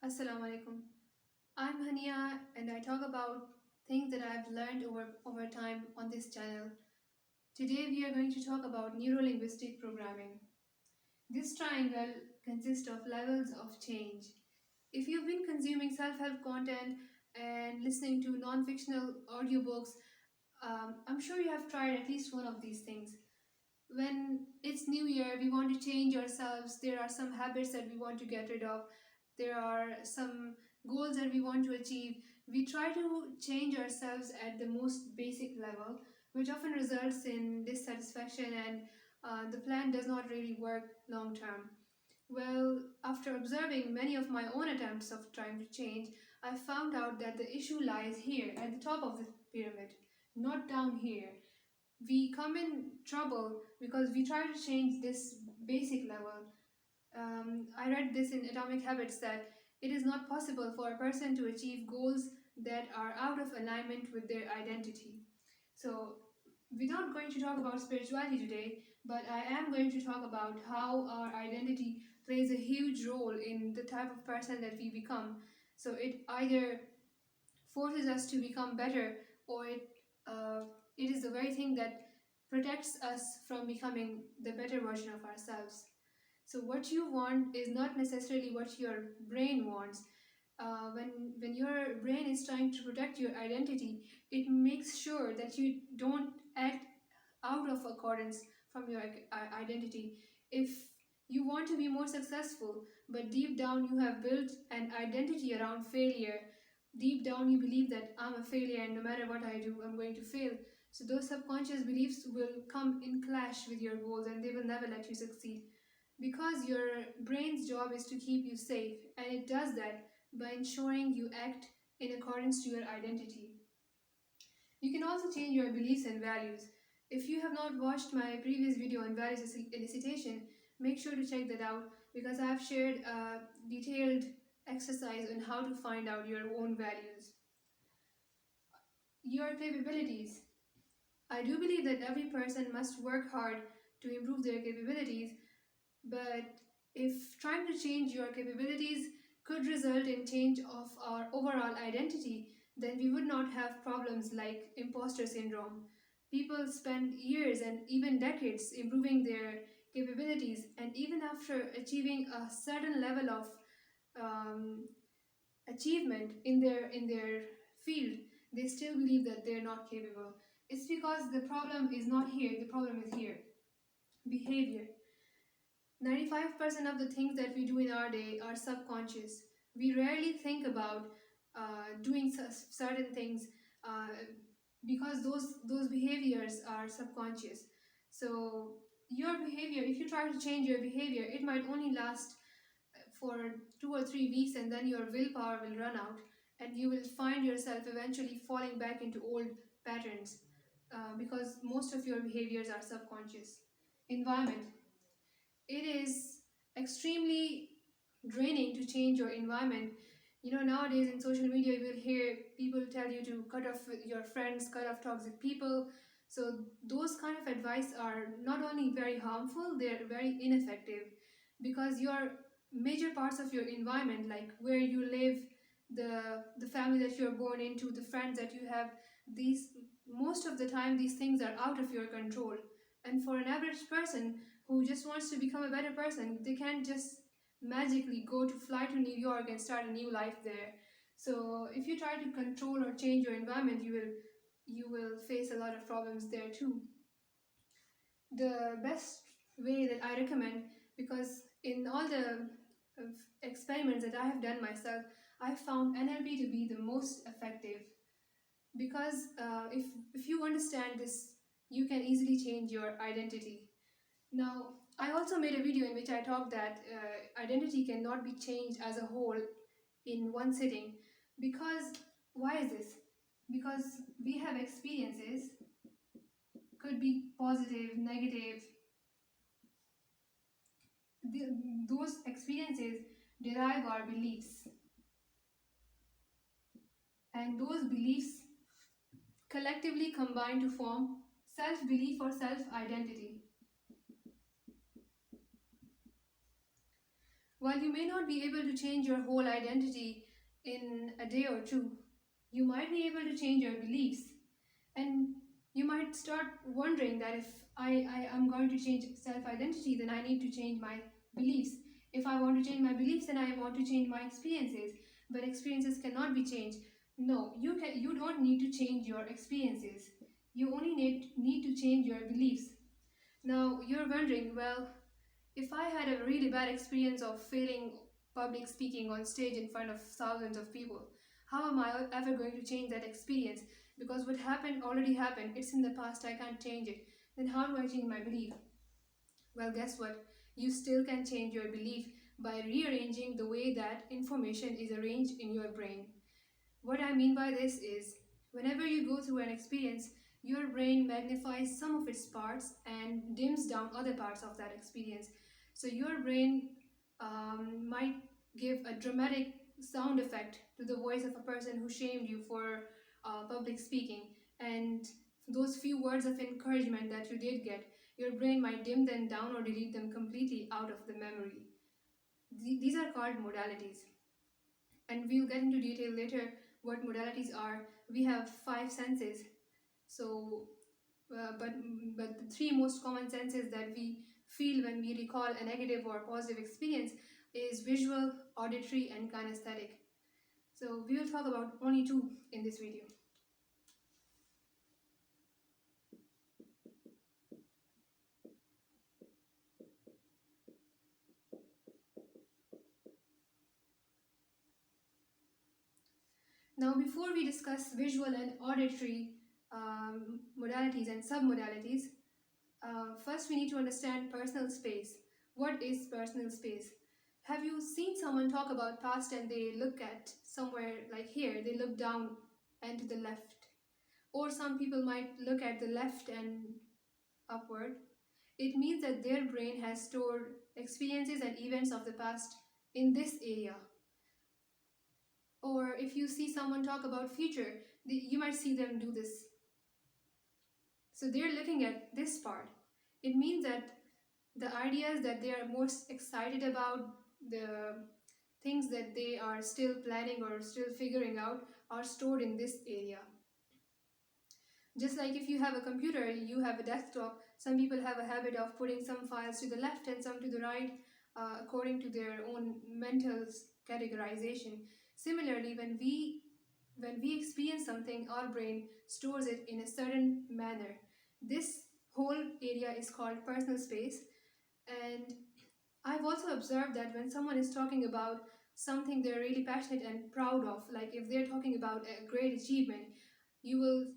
Assalamu alaikum. I'm Hania and I talk about things that I've learned over time on this channel. Today we are going to talk about neuro-linguistic programming. This triangle consists of levels of change. If you've been consuming self-help content and listening to non-fictional audiobooks, I'm sure you have tried at least one of these things. When it's new year, we want to change ourselves. There are some habits that we want to get rid of. There are some goals that we want to achieve. We try to change ourselves at the most basic level, which often results in dissatisfaction, and the plan does not really work long term. Well, after observing many of my own attempts of trying to change, I found out that the issue lies here at the top of the pyramid, not down here. We come in trouble because we try to change this basic level. I read this in Atomic Habits that it is not possible for a person to achieve goals that are out of alignment with their identity. So, we're not going to talk about spirituality today, but I am going to talk about how our identity plays a huge role in the type of person that we become. So, it either forces us to become better, or it is the very thing that protects us from becoming the better version of ourselves. So what you want is not necessarily what your brain wants. When your brain is trying to protect your identity, it makes sure that you don't act out of accordance from your identity. If you want to be more successful, but deep down you have built an identity around failure, deep down you believe that I'm a failure and no matter what I do, I'm going to fail. So those subconscious beliefs will come in clash with your goals and they will never let you succeed. Because your brain's job is to keep you safe, and it does that by ensuring you act in accordance to your identity. You can also change your beliefs and values. If you have not watched my previous video on values elicitation, make sure to check that out because I have shared a detailed exercise on how to find out your own values. Your capabilities. I do believe that every person must work hard to improve their capabilities, but if trying to change your capabilities could result in change of our overall identity, then we would not have problems like imposter syndrome. People spend years and even decades improving their capabilities, and even after achieving a certain level of um, achievement in their field, they still believe that they're not capable. It's because the problem is not here, the problem is here. Behavior. 95% of the things that we do in our day are subconscious. We rarely think about doing certain things uh, because those behaviors are subconscious. So your behavior, if you try to change your behavior, it might only last for 2 or 3 weeks, and then your willpower will run out, and you will find yourself eventually falling back into old patterns because most of your behaviors are subconscious. Environment. It is extremely draining to change your environment. Nowadays in social media, you will hear people tell you to cut off with your friends, cut off toxic people. So, those kind of advice are not only very harmful, they're very ineffective because your major parts of your environment, like where you live, the family that you're born into, the friends that you have, these most of the time these things are out of your control. And for an average person who just wants to become a better person, they can't just magically go to fly to New York and start a new life there. So if you try to control or change your environment, you will face a lot of problems there too. The best way that I recommend, because in all the experiments that I have done myself, I found NLP to be the most effective because if you understand this, you can easily change your identity. Now, I also made a video in which I talked that identity cannot be changed as a whole in one sitting. Because, why is this? Because we have experiences, could be positive, negative. Those experiences derive our beliefs, and those beliefs collectively combine to form self belief or self identity. While you may not be able to change your whole identity in a day or two, you might be able to change your beliefs. And you might start wondering that if I am going to change self identity, then I need to change my beliefs. If I want to change my beliefs, then I want to change my experiences. But experiences cannot be changed. No, you don't need to change your experiences. You only need to change your beliefs. Now you're wondering, well, if I had a really bad experience of failing public speaking on stage in front of thousands of people, how am I ever going to change that experience? Because what happened already happened, it's in the past, I can't change it. Then how do I change my belief? Well, guess what? You still can change your belief by rearranging the way that information is arranged in your brain. What I mean by this is, whenever you go through an experience, your brain magnifies some of its parts and dims down other parts of that experience. So your brain might give a dramatic sound effect to the voice of a person who shamed you for public speaking, and those few words of encouragement that you did get, your brain might dim them down or delete them completely out of the memory. These are called modalities, and we'll get into detail later what modalities are. We have five senses. So but the three most common senses that we feel when we recall a negative or positive experience is visual, auditory, and kinesthetic. So we will talk about only two in this video. Now, before we discuss visual and auditory modalities and submodalities, first we need to understand personal space. What is personal space? Have you seen someone talk about past and they look at somewhere like here, they look down and to the left? Or some people might look at the left and upward. It means that their brain has stored experiences and events of the past in this area. Or if you see someone talk about future, you might see them do this. So they're looking at this part. It means that the ideas that they are most excited about, the things that they are still planning or still figuring out, are stored in this area. Just like if you have a computer, you have a desktop, some people have a habit of putting some files to the left and some to the right according to their own mental categorization. Similarly, when we experience something, our brain stores it in a certain manner. This whole area is called personal space, and I've also observed that when someone is talking about something they're really passionate and proud of, like if they're talking about a great achievement, you'll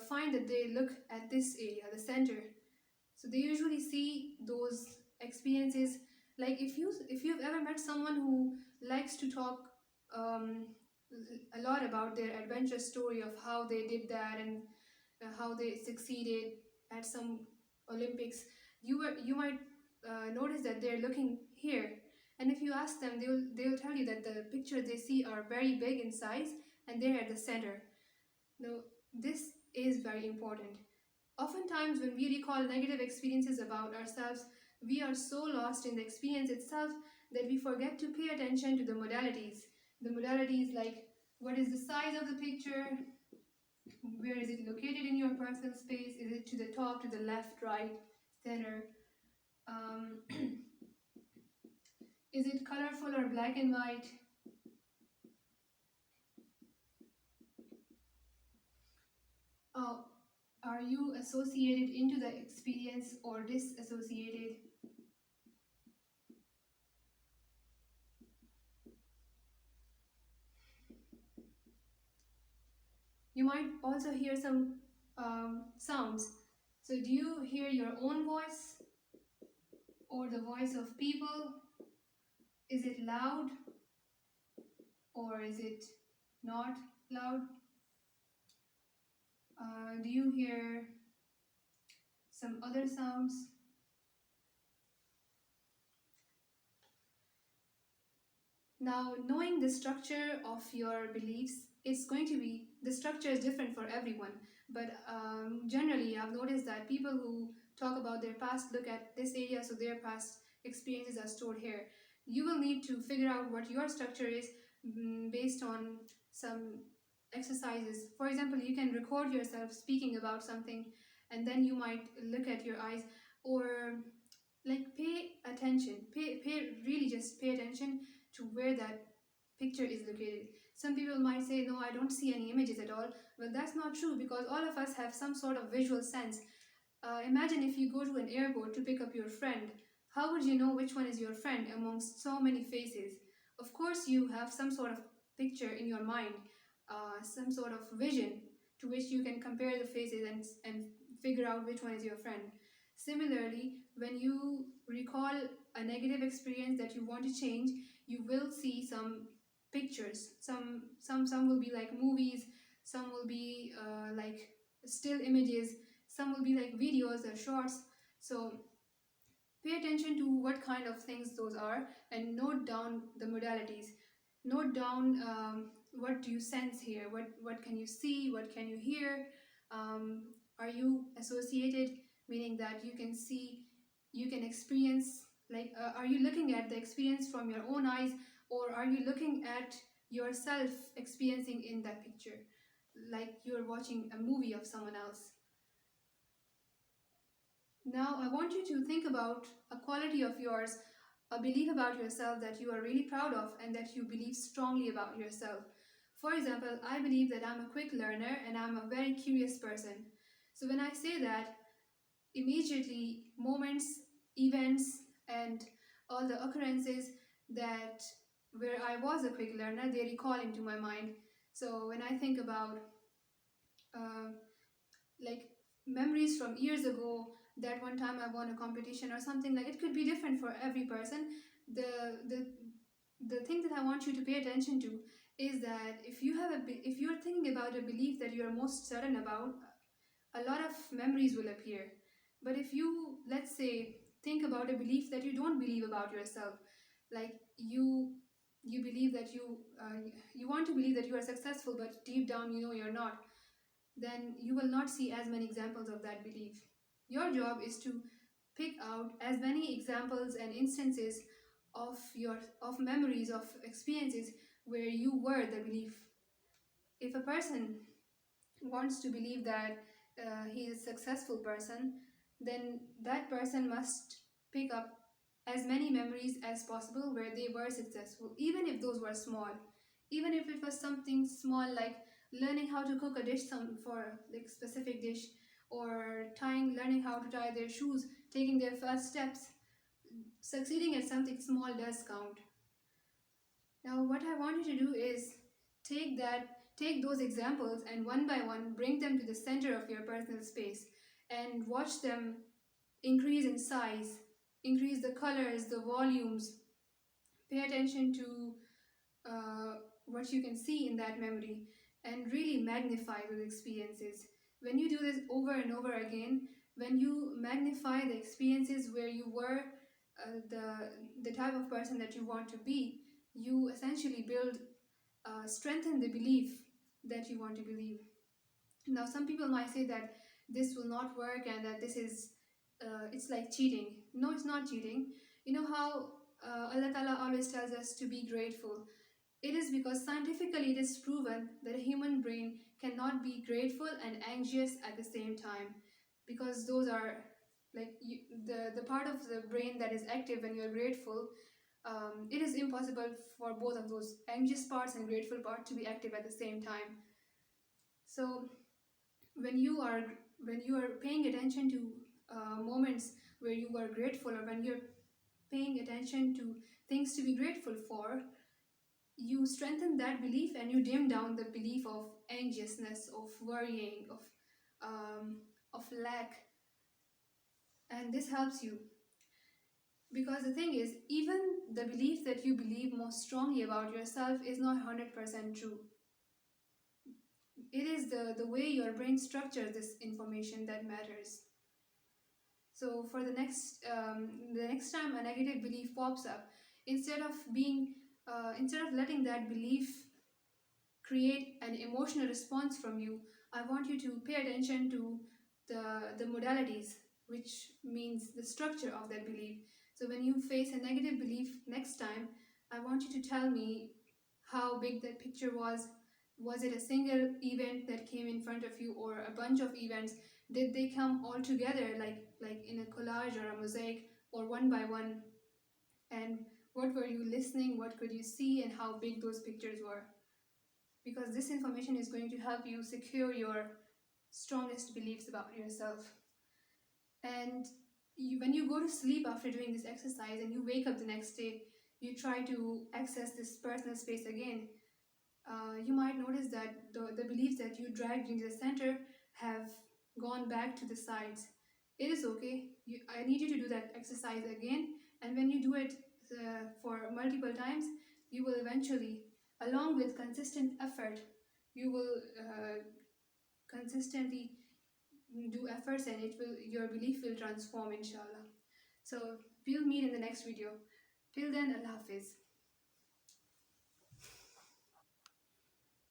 find that they look at this area, the center. So they usually see those experiences. Like if you've ever met someone who likes to talk um, a lot about their adventure story of how they did that and how they succeeded at some Olympics, you might notice that they're looking here. And if you ask them, they'll tell you that the pictures they see are very big in size and they're at the center. Now, this is very important. Oftentimes, when we recall negative experiences about ourselves, we are so lost in the experience itself that we forget to pay attention to the modalities. The modalities like what is the size of the picture, where is it located in your personal space, is it to the top, to the left, right, center, um, is it colorful or black and white? Uh, are you associated into the experience or disassociated? You might also hear some sounds. So, do you hear your own voice or the voice of people? Is it loud or is it not loud? Do you hear some other sounds? Now, knowing the structure of your beliefs, the structure is different for everyone. But generally, I've noticed that people who talk about their past look at this area, so their past experiences are stored here. You will need to figure out what your structure is, based on some exercises. For example, you can record yourself speaking about something, and then you might look at your eyes, or like pay attention, really just pay attention to where that picture is located. Some people might say, no, I don't see any images at all. Well, that's not true, because all of us have some sort of visual sense. Imagine if you go to an airport to pick up your friend. How would you know which one is your friend amongst so many faces? Of course, you have some sort of picture in your mind, some sort of vision to which you can compare the faces and figure out which one is your friend. Similarly, when you recall a negative experience that you want to change, you will see some pictures. Some will be like movies, some will be like still images, some will be like videos or shorts. So pay attention to what kind of things those are, and note down the modalities. Note down, what do you sense here, what can you see, what can you hear. Are you associated, meaning that you can see, you can experience, like, are you looking at the experience from your own eyes, or are you looking at yourself experiencing in that picture, like you're watching a movie of someone else. Now, I want you to think about a quality of yours, a belief about yourself that you are really proud of and that you believe strongly about yourself. For example, I believe that I'm a quick learner and I'm a very curious person. So, when I say that, immediately moments, events, and all the occurrences that where I was a quick learner, they recall into my mind. So, when I think about uh, like memories from years ago, that one time I won a competition or something, like it could be different for every person. The the the thing that I want you to pay attention to is that if you're thinking about a belief that you're most certain about, a lot of memories will appear. But if you, let's say, think about a belief that you don't believe about yourself, like you believe that you want to believe that you are successful, but deep down you know you're not, then you will not see as many examples of that belief. Your job is to pick out as many examples and instances of memories, of experiences where you were the belief. If a person wants to believe that he is a successful person, then that person must pick up as many memories as possible where they were successful, even if those were small. Even if it was something small like learning how to cook a dish, some for like specific dish, or learning how to tie their shoes, taking their first steps, succeeding at something small does count. Now, what I want you to do is take those examples and one by one bring them to the center of your personal space and watch them increase in size, increase the colors, the volumes. Pay attention to what you can see in that memory and really magnify those experiences. When you do this over and over again, when you magnify the experiences where you were the type of person that you want to be, you essentially strengthen the belief that you want to believe. Now, some people might say that this will not work and that this is it's like cheating. No, it's not cheating. You know how Allah Ta'ala always tells us to be grateful. It is because scientifically it is proven that a human brain cannot be grateful and anxious at the same time, because those are like the part of the brain that is active when you're grateful. It is impossible for both of those anxious parts and grateful part to be active at the same time. So when you are when you are paying attention to moments where you were grateful, or when you're paying attention to things to be grateful for, you strengthen that belief and you dim down the belief of anxiousness, of worrying, of lack, and this helps you. Because the thing is, even the belief that you believe most strongly about yourself is not 100% true. It is the way your brain structures this information that matters. So for the next time a negative belief pops up, instead of being instead of letting that belief create an emotional response from you, I want you to pay attention to the modalities, which means the structure of that belief. So when you face a negative belief next time, I want you to tell me how big that picture was. Was it a single event that came in front of you, or a bunch of events? Did they come all together, like in a collage or a mosaic, or one by one? And what were you listening? What could you see, and how big those pictures were? Because this information is going to help you secure your strongest beliefs about yourself. And when you go to sleep after doing this exercise and you wake up the next day, you try to access this personal space again, you might notice that the beliefs that you dragged into the center have gone back to the sides. It is okay. I need you to do that exercise again, and when you do it for multiple times, you will eventually, along with consistent effort, you will consistently do efforts, and it will your belief will transform, inshallah. So we'll meet in the next video. Till then, Allah Hafiz.